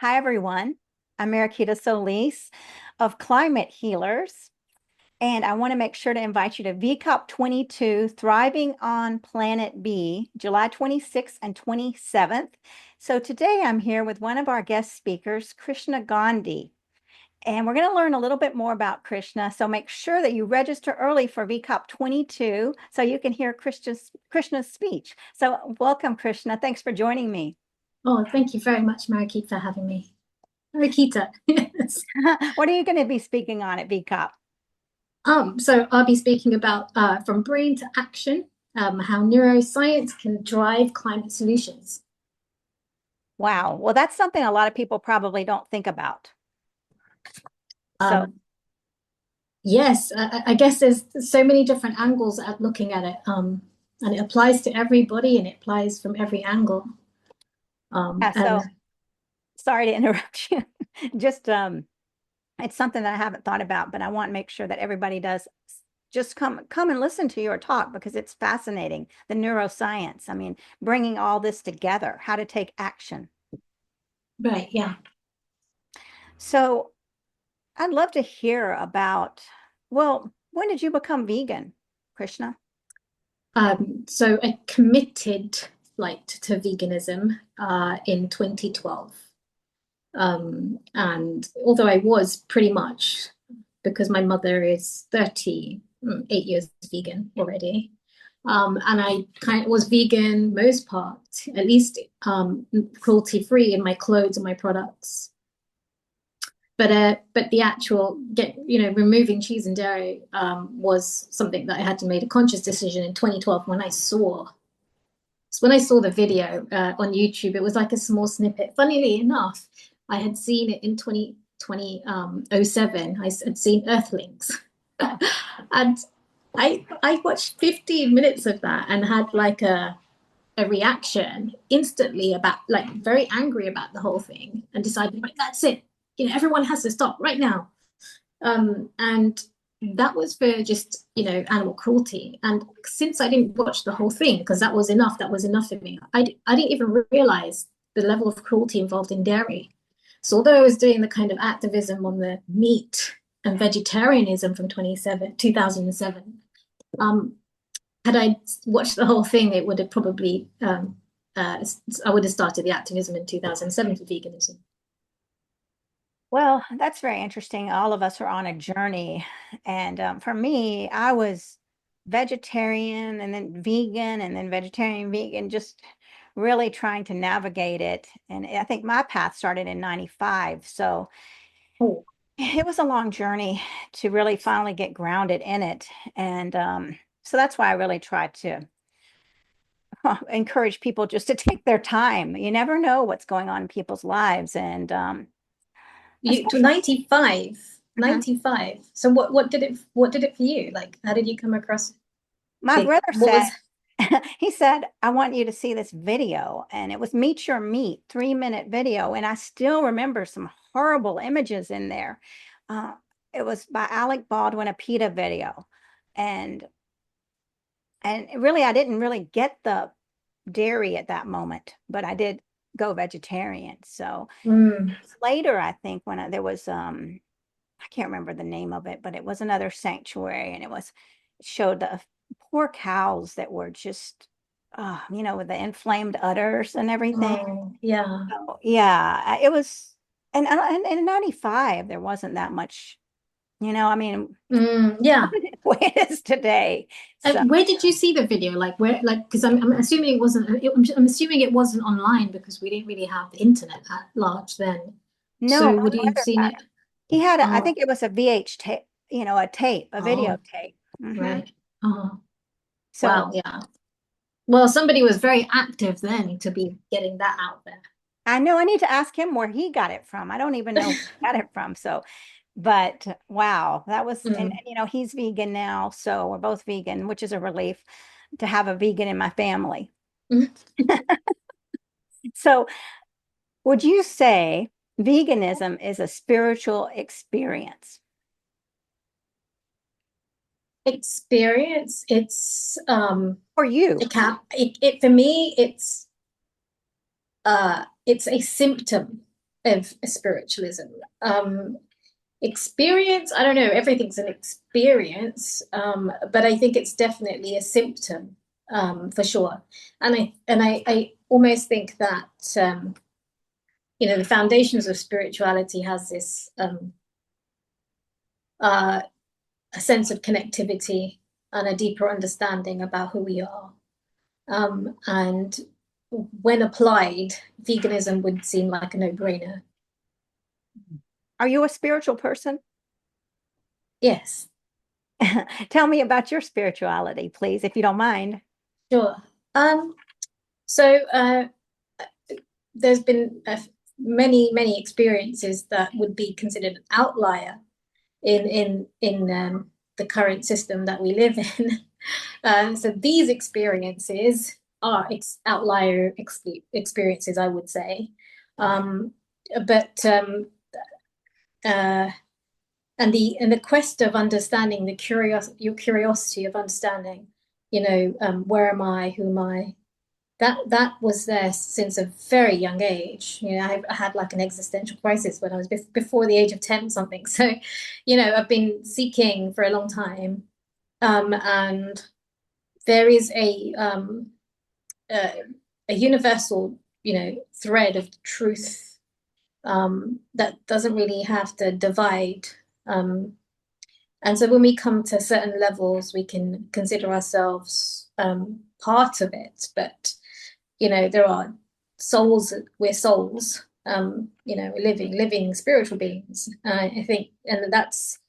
Hi, everyone. I'm Mariquita Solis of Climate Healers, and I want to make sure to invite you to VCOP 22, Thriving on Planet B, July 26th and 27th. So today I'm here with one of our guest speakers, Krishna Gandhi, and we're going to learn a little bit more about Krishna. So make sure that you register early for VCOP 22 so you can hear Krishna's speech. So welcome, Krishna. Thanks for joining me. Oh, thank you very much, Mariquita, for having me. Mariquita, yes. What are you going to be speaking on at VCOP? So I'll be speaking about from brain to action, how neuroscience can drive climate solutions. Wow. Well, that's something a lot of people probably don't think about. So, Um, yes, I guess there's so many different angles at looking at it, and it applies to everybody, and it applies from every angle. yeah, And so sorry to interrupt you. Just it's something that I haven't thought about, but I want to make sure that everybody does just come and listen to your talk because it's fascinating. The neuroscience. I mean, bringing all this together, how to take action. right, yeah. So, I'd love to hear about, well, when did you become vegan, Krishna? So I committed to veganism in 2012. And although I was pretty much, because my mother is 38 years vegan already, and I kind of was vegan most part, at least cruelty free in my clothes and my products. But the actual removing cheese and dairy was something that I had to make a conscious decision in 2012 when I saw the video on YouTube. It was like a small snippet. Funnily enough, I had seen it in 2007. I had seen Earthlings. And I watched 15 minutes of that and had like a reaction instantly, about like very angry about the whole thing, and decided, right, that's it. Everyone has to stop right now. And that was for just animal cruelty. And since I didn't watch the whole thing, because that was enough for me, I didn't even realize the level of cruelty involved in dairy. So although I was doing the kind of activism on the meat and vegetarianism from 2007, had I watched the whole thing, it would have probably I would have started the activism in 2007 for veganism. Well, that's very interesting. All of us are on a journey. And for me, I was vegetarian and then vegan and then vegetarian, vegan, just really trying to navigate it. And I think my path started in 95. So Oh. it was a long journey to really finally get grounded in it. And so that's why I really try to encourage people just to take their time. You never know what's going on in people's lives. And You especially 95, Mhm. 95. So what did it for you? Like, how did you come across My the brother what said, was he said, I want you to see this video. And it was Meet Your Meat, 3-minute video. And I still remember some horrible images in there. Uh, it was by Alec Baldwin, a PETA video. And really, I didn't really get the dairy at that moment, but I did go vegetarian. So mm, later, I think when there was, I can't remember the name of it, but it was another sanctuary, and it showed the poor cows that were just, with the inflamed udders and everything. oh yeah. So, yeah, it was, and in 95, there wasn't that much, I mean, Yeah. the way it is today. So, And where did you see the video? Like, where, like, because I'm assuming it wasn't. I'm assuming it wasn't online, because we didn't really have the internet at large then. no, So my would you have brother seen had it? it. He had I Oh, think it was a VH tape, a tape, a oh, videotape. right. Oh, So wow, yeah. Well, somebody was very active then to be getting that out there. I know I need to ask him where he got it from. I don't even know where he got it from. So, but wow, that was, and Mm. he's vegan now. So we're both vegan, which is a relief to have a vegan in my family. So, would you say veganism is a spiritual experience Experience. for you? It can it for me, it's a symptom. of spiritualism. Experience, I don't know, everything's an experience, but I think it's definitely a symptom, for sure. And I almost think that the foundations of spirituality has this a sense of connectivity and a deeper understanding about who we are. And when applied, veganism would seem like a no-brainer. Are you a spiritual person? Yes, Tell me about your spirituality, please, if you don't mind. sure. So there's been many experiences that would be considered an outlier in the current system that we live in. So these experiences are outlier experiences, I would say. But and the quest of understanding, your curiosity of understanding, where am I, who am I, that was there since a very young age. I had like an existential crisis when I was before the age of 10 something. So, I've been seeking for a long time. And there is a universal, thread of truth that doesn't really have to divide. And so when we come to certain levels, we can consider ourselves part of it. But, there are souls, we're souls, living spiritual beings. I think, and that's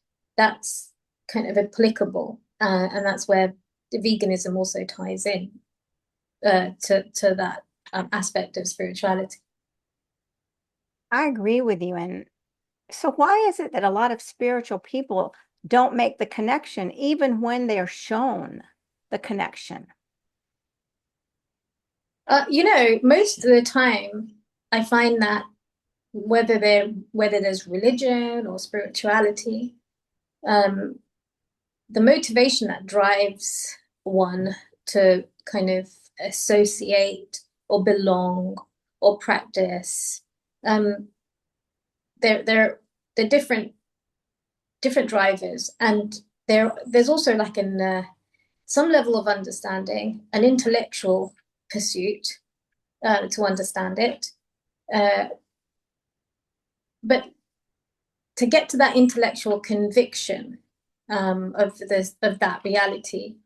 kind of applicable. And that's where the veganism also ties in to that aspect of spirituality. I agree with you. And so, why is it that a lot of spiritual people don't make the connection, even when they're shown the connection? Most of the time, I find that whether there's religion or spirituality, the motivation that drives one to kind of associate or belong or practice, they're different drivers, and there's also like some level of understanding, an intellectual pursuit to understand it, but to get to that intellectual conviction of that reality,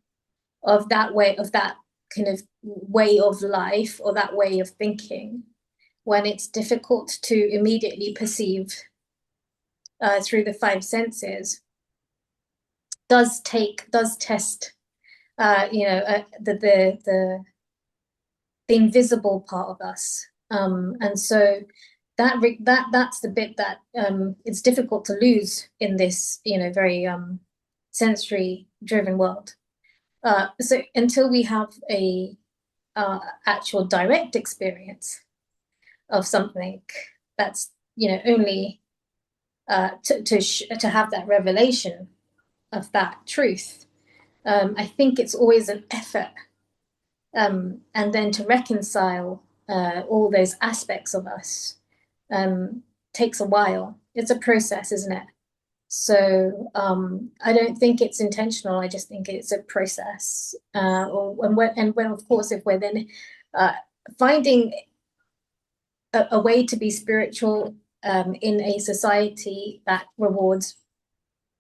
of that kind of way of life or that way of thinking, when it's difficult to immediately perceive through the five senses, does test the invisible part of us, and so that's the bit that it's difficult to lose in this very sensory driven world. So until we have a actual direct experience of something that's only to have that revelation of that truth, I think it's always an effort, and then to reconcile all those aspects of us takes a while. It's a process, isn't it? So I don't think it's intentional. I just think it's a process. And when, of course, if we're then finding a way to be spiritual in a society that rewards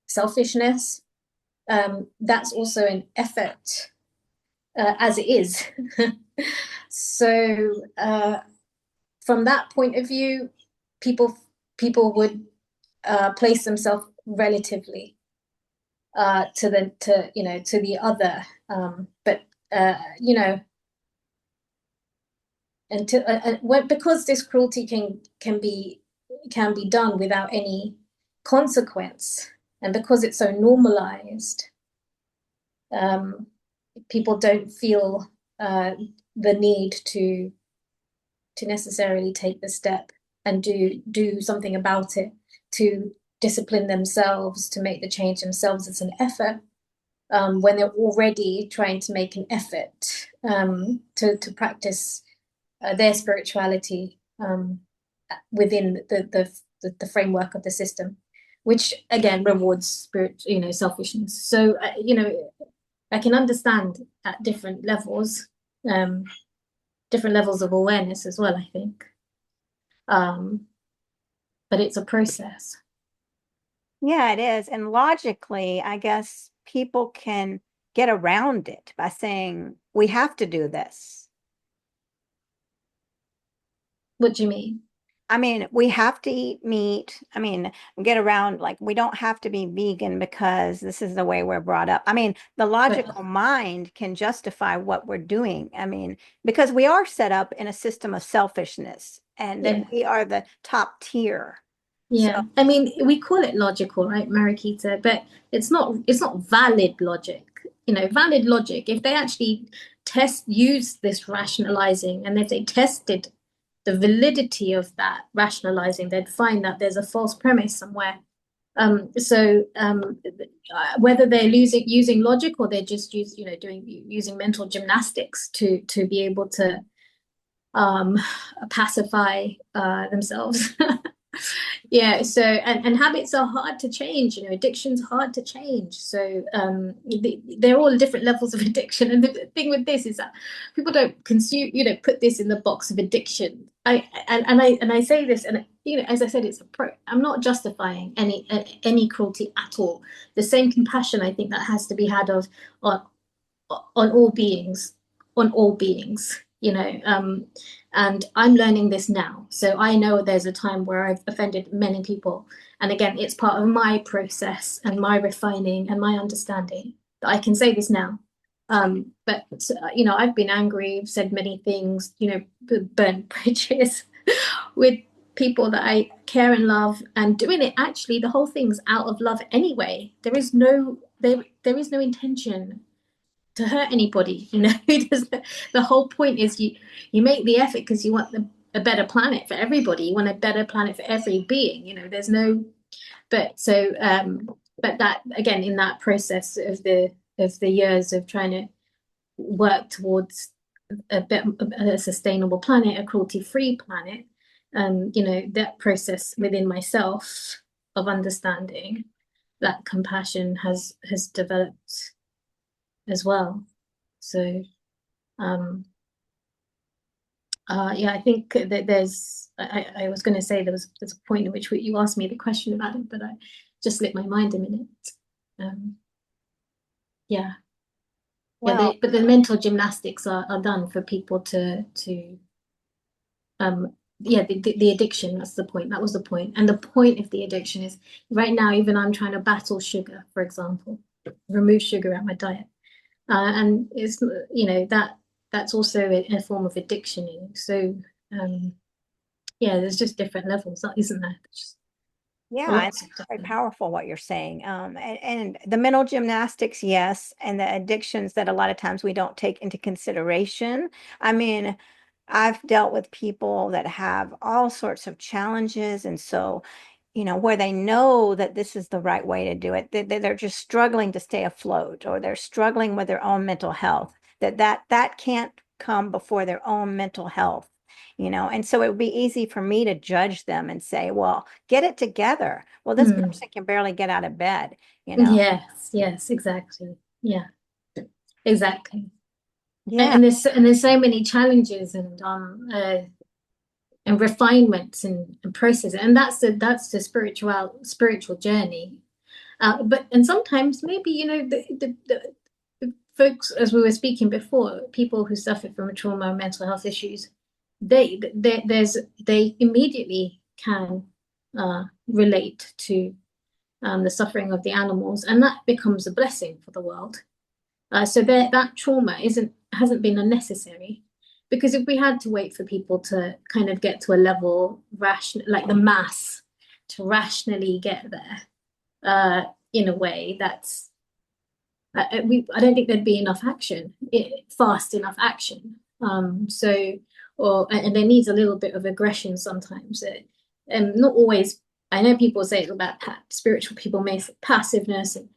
selfishness, that's also an effort, as it is. So from that point of view, people would place themselves relatively to the other, but because this cruelty can be done without any consequence, and because it's so normalized, people don't feel the need to necessarily take the step and do something about it, to discipline themselves, to make the change themselves. It's an effort when they're already trying to make an effort to practice their spirituality. within the framework of the system, which again rewards spirit, selfishness. So I can understand at different levels of awareness as well, I think. But it's a process. Yeah, it is. And logically, I guess people can get around it by saying, we have to do this. What do you mean? I mean, we have to eat meat. I mean, get around like we don't have to be vegan because this is the way we're brought up. I mean, the But logical mind can justify what we're doing. I mean, because we are set up in a system of selfishness and that yeah, we are the top tier. So, yeah. I mean, we call it logical, right, Marikita? But it's not valid logic. Valid logic, if they actually use this rationalizing, and if they tested the validity of that rationalizing, they'd find that there's a false premise somewhere. Whether they're using logic or they're just using mental gymnastics to be able to um, pacify themselves. Yeah, so and habits are hard to change, addiction's hard to change. So they're all different levels of addiction. And the thing with this is that people don't consume, put this in the box of addiction. I say this, and as I said, I'm not justifying any cruelty at all. The same compassion I think that has to be had on on all beings, on all beings, and I'm learning this now. So I know there's a time where I've offended many people. And again, it's part of my process and my refining and my understanding that I can say this now. But I've been angry, I've said many things, burnt bridges with people that I care and love, and doing it actually, the whole thing's out of love anyway. There is no intention to hurt anybody. The whole point is you make the effort because you want a better planet for everybody. You want a better planet for every being. There's no, but that again, in that process of the years of trying to work towards a sustainable planet, a cruelty-free planet, that process within myself of understanding that compassion has developed as well. So yeah, I think that I was going to say there's a point in which you asked me the question about it, but I just slipped my mind a minute. Yeah. well, But the mental gymnastics are done for people to the addiction, that's the point. That was the point. And the point of the addiction is right now, even I'm trying to battle sugar, for example, remove sugar out my diet. And it's that's also a form of addiction. So yeah, there's just different levels, isn't there? Just yeah, and lots of it's very different. powerful what you're saying. And the mental gymnastics, yes, and the addictions that a lot of times we don't take into consideration. I mean, I've dealt with people that have all sorts of challenges, and so, where they know that this is the right way to do it, they're just struggling to stay afloat, or they're struggling with their own mental health. That can't come before their own mental health. And so it would be easy for me to judge them and say, well, get it together. Well, this Hmm. person can barely get out of bed. Yes, exactly. Yeah, exactly. Yeah. And there's so many challenges and refinements and processes, and that's the spiritual journey. And sometimes maybe the folks, as we were speaking before, people who suffer from trauma and mental health issues, they immediately can relate to the suffering of the animals, and that becomes a blessing for the world. So that trauma hasn't been unnecessary, because if we had to wait for people to kind of get to a level like the mass, to rationally get there, in a way that's I don't think there'd be enough action, fast enough action. And there needs a little bit of aggression sometimes. And not always. I know people say it's about spiritual people may say passiveness, and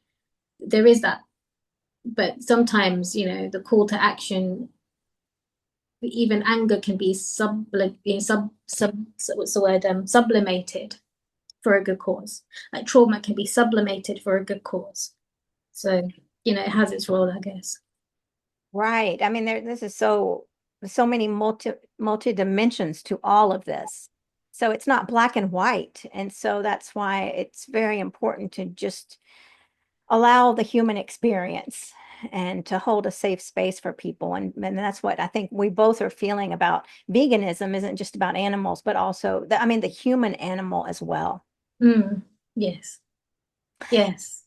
there is that, but sometimes the call to action even anger can be what's the word, sublimated for a good cause. Like trauma can be sublimated for a good cause. So, it has its role, I guess. Right. I mean, this is so many multi dimensions to all of this. So it's not black and white. And so that's why it's very important to just allow the human experience and to hold a safe space for people. And that's what I think we both are feeling about veganism isn't just about animals, but also I mean, the human animal as well. Mm, yes. Yes.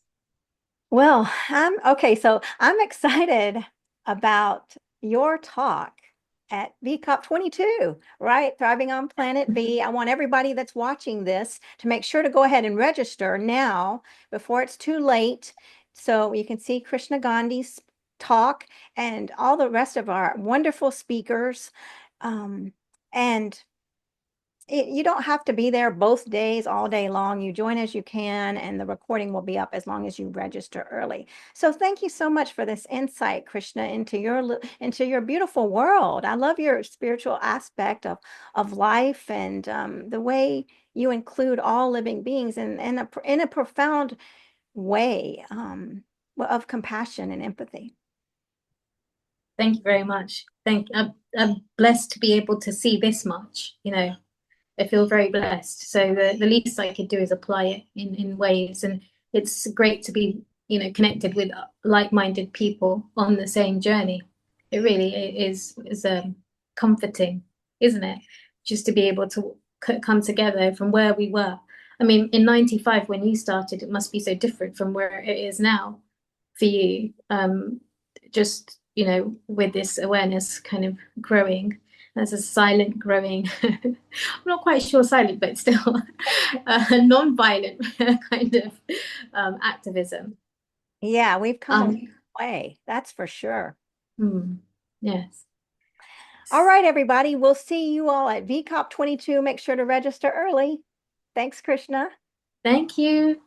Well, I'm okay. So I'm excited about your talk at VCOP 22, right? Thriving on Planet B. I want everybody that's watching this to make sure to go ahead and register now before it's too late. So you can see Krishna Gandhi's talk and all the rest of our wonderful speakers. Um, and you don't have to be there both days all day long. You join as you can, and the recording will be up as long as you register early. So thank you so much for this insight, Krishna, into your beautiful world. I love your spiritual aspect of life and the way you include all living beings in a profound way of compassion and empathy. Thank you very much. I'm blessed to be able to see this much, I feel very blessed. So the least I could do is apply it in ways. And it's great to be, connected with like-minded people on the same journey. It really is comforting, isn't it? Just to be able to come together from where we were. I mean, in 95, when you started, it must be so different from where it is now for you. Just, with this awareness kind of growing as a silent growing, I'm not quite sure silent, but still non-violent kind of activism. Yeah, we've come a long Um, way, that's for sure. yes. All right, everybody. We'll see you all at VCOP 22. Make sure to register early. Thanks, Krishna. Thank you.